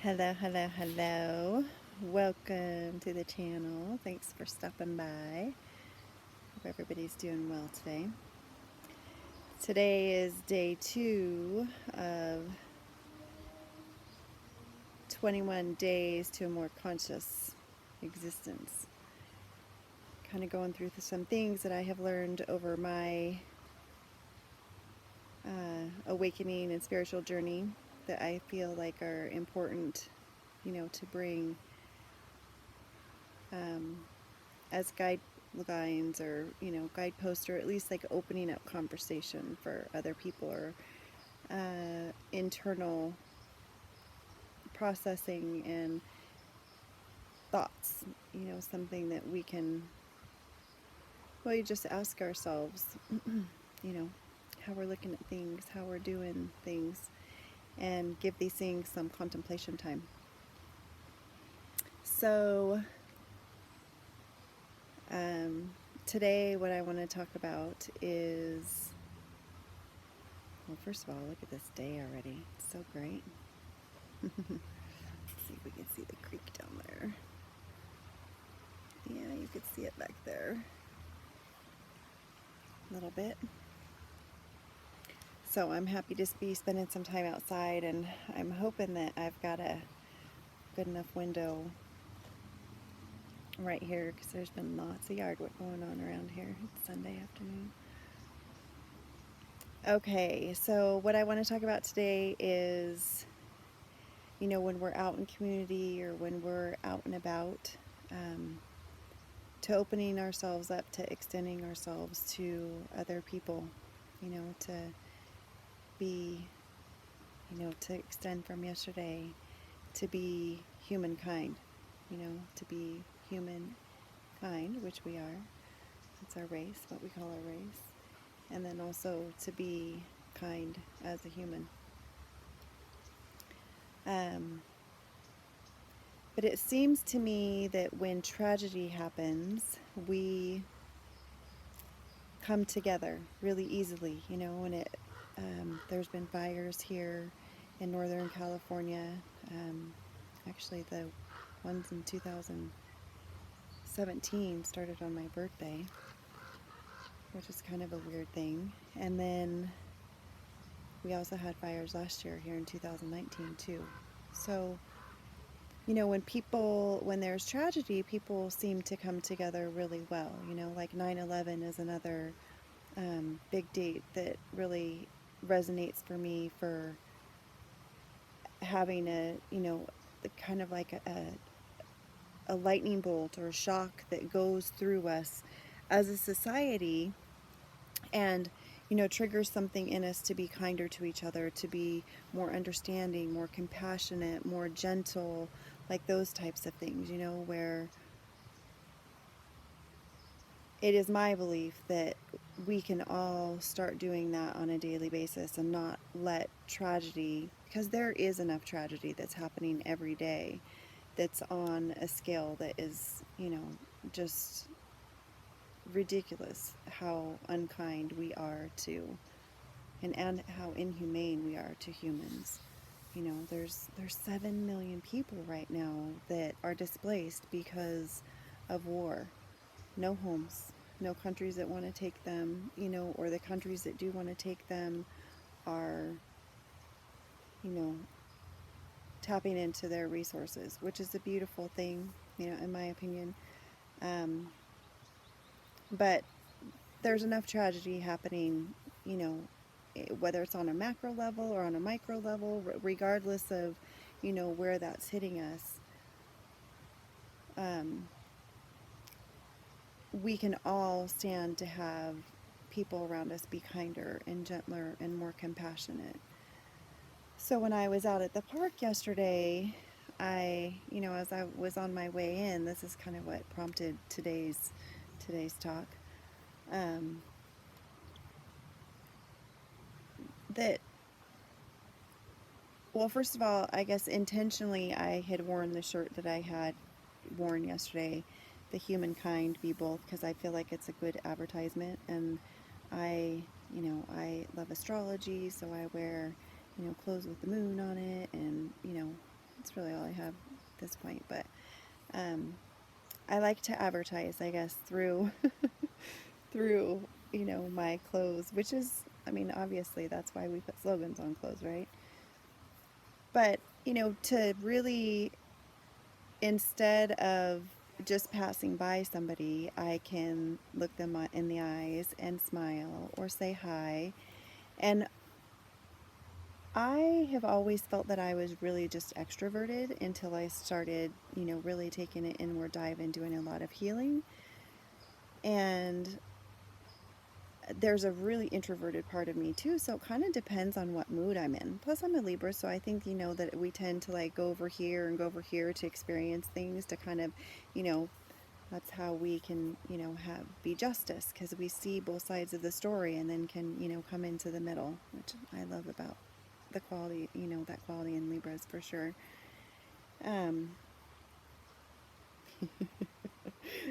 Hello, hello, hello. Welcome to the channel. Thanks for stopping by. Hope everybody's doing well today. Today is day 2 of 21 days to a more conscious existence. Kind of going through some things that I have learned over my awakening and spiritual journey that I feel like are important, to bring as guidelines or guideposts, or at least like opening up conversation for other people, or internal processing and thoughts, something that we can, well, you just ask ourselves, how we're looking at things, how we're doing things, and give these things some contemplation time. So today what I want to talk about is, well, first of all, look at this day already. It's so great. Let's see if we can see the creek down there. Yeah, you could see it back there a little bit. So I'm happy to be spending some time outside, and I'm hoping that I've got a good enough window right here, because there's been lots of yard work going on around here. It's Sunday afternoon. Okay, so what I want to talk about today is, when we're out in community or when we're out and about, to opening ourselves up, to extending ourselves to other people, to be, to extend from yesterday, to be humankind, to be humankind, which we are. It's our race, what we call our race. And then also to be kind as a human. But it seems to me that when tragedy happens, we come together really easily, when there's been fires here in Northern California. Actually, the ones in 2017 started on my birthday, which is kind of a weird thing. And then we also had fires last year here in 2019 too. So, when there's tragedy, people seem to come together really well. Like 9/11 is another big date that really resonates for me, for having kind of like a lightning bolt or a shock that goes through us as a society, and triggers something in us to be kinder to each other, to be more understanding, more compassionate, more gentle, like those types of things, where it is my belief that we can all start doing that on a daily basis and not let tragedy, because there is enough tragedy that's happening every day that's on a scale that is, just ridiculous, how unkind we are to, and how inhumane we are to humans. There's 7 million people right now that are displaced because of war. No homes, no countries that want to take them, or the countries that do want to take them are, tapping into their resources, which is a beautiful thing, in my opinion. But there's enough tragedy happening, whether it's on a macro level or on a micro level, regardless of, where that's hitting us. We can all stand to have people around us be kinder and gentler and more compassionate. So when I was out at the park yesterday, as I was on my way in, this is kind of what prompted today's talk. That, well, first of all, I guess intentionally I had worn the shirt that I had worn yesterday, the humankind be both, because I feel like it's a good advertisement, and I love astrology, so I wear, clothes with the moon on it, and, it's really all have at this point. But I like to advertise, I guess, through through my clothes, which is, I mean, obviously that's why we put slogans on clothes, right? But to really, instead of just passing by somebody, I can look them in the eyes and smile or say hi. And I have always felt that I was really just extroverted until I started, really taking an inward dive and doing a lot of healing. And there's a really introverted part of me too, so it kind of depends on what mood I'm in. Plus, I'm a Libra, so I think, that we tend to like go over here and go over here to experience things, to kind of, you know, that's how we can, have be justice, because we see both sides of the story and then can, come into the middle, which I love about the quality, that quality in Libras for sure. Um,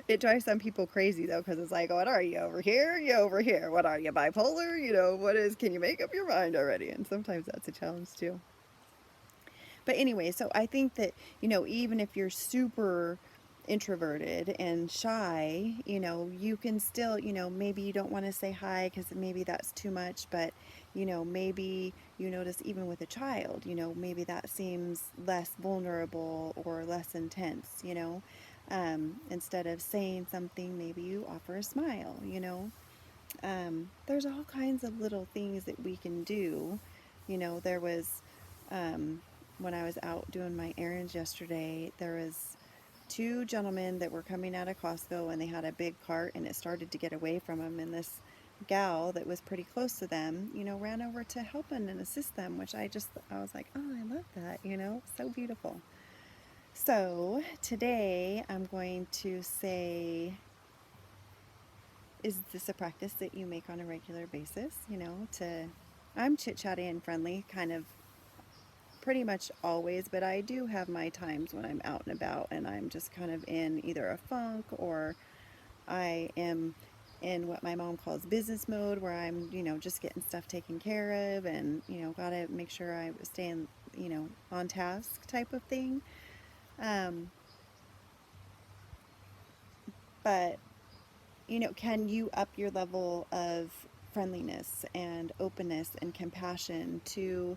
it drives some people crazy though, because it's like, what are you, over here? You over here? What are you, bipolar? What is? Can you make up your mind already? And sometimes that's a challenge too. But anyway, so I think that, even if you're super introverted and shy, you can still, maybe you don't want to say hi because maybe that's too much, but, maybe you notice even with a child, maybe that seems less vulnerable or less intense, instead of saying something, maybe you offer a smile, there's all kinds of little things that we can do. There was, when I was out doing my errands yesterday, there was two gentlemen that were coming out of Costco, and they had a big cart, and it started to get away from them, and this gal that was pretty close to them, ran over to help them and assist them, which I was like, oh, I love that, so beautiful. So today I'm going to say, is this a practice that you make on a regular basis? I'm chit-chatty and friendly kind of pretty much always, but I do have my times when I'm out and about and I'm just kind of in either a funk, or I am in what my mom calls business mode, where I'm, just getting stuff taken care of and, gotta make sure I stay in, on task type of thing. But can you up your level of friendliness and openness and compassion to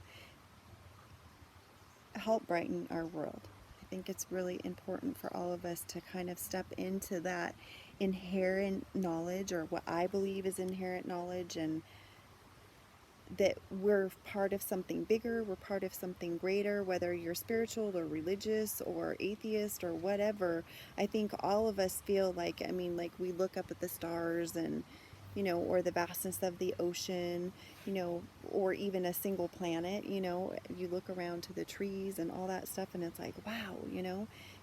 help brighten our world? I think it's really important for all of us to kind of step into that inherent knowledge, or what I believe is inherent knowledge, and that we're part of something bigger, we're part of something greater, whether you're spiritual or religious or atheist or whatever. I think all of us feel like, I mean, like we look up at the stars and, or the vastness of the ocean, or even a single planet, you look around to the trees and all that stuff, and it's like, wow,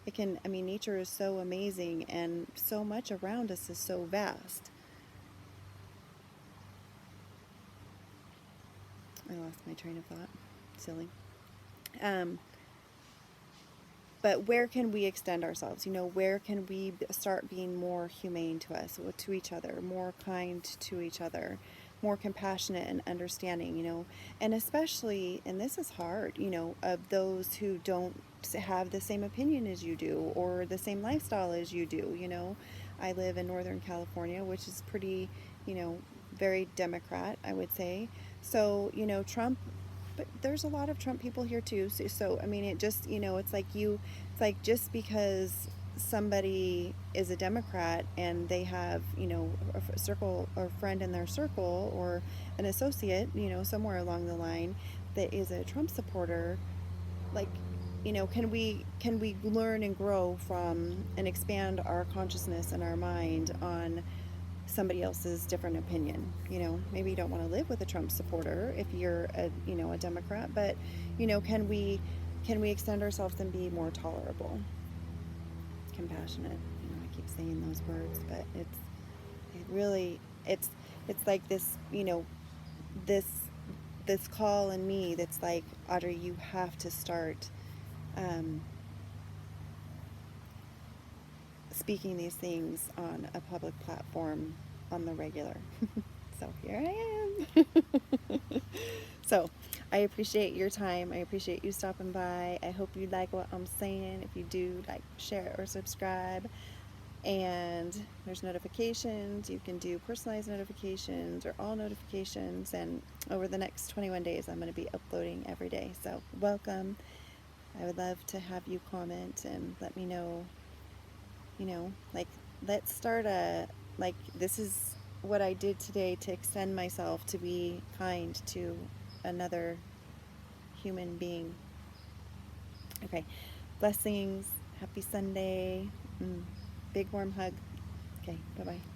it can, I mean, nature is so amazing, and so much around us is so vast. I lost my train of thought. Silly. Um, but where can we extend ourselves? Where can we start being more humane to us, to each other, more kind to each other, more compassionate and understanding, and especially, and this is hard, of those who don't have the same opinion as you do, or the same lifestyle as you do, I live in Northern California, which is pretty, very Democrat, I would say. So, Trump, but there's a lot of Trump people here too. So I mean, it just, it's like just because somebody is a Democrat and they have, a circle or friend in their circle, or an associate, somewhere along the line that is a Trump supporter, like, can we learn and grow from and expand our consciousness and our mind on somebody else's different opinion? Maybe you don't want to live with a Trump supporter if you're a Democrat, but can we extend ourselves and be more tolerable, compassionate? I keep saying those words, but it really, it's like this, this this call in me that's like, Audrey, you have to start um, speaking these things on a public platform on the regular. So here I am. So I appreciate your time. I appreciate you stopping by. I hope you like what I'm saying. If you do, like, share, or subscribe. And there's notifications. You can do personalized notifications or all notifications. And over the next 21 days, I'm going to be uploading every day. So welcome. I would love to have you comment and let me know, like, let's start like, this is what I did today to extend myself to be kind to another human being. Okay. Blessings. Happy Sunday. Big warm hug. Okay. Bye-bye.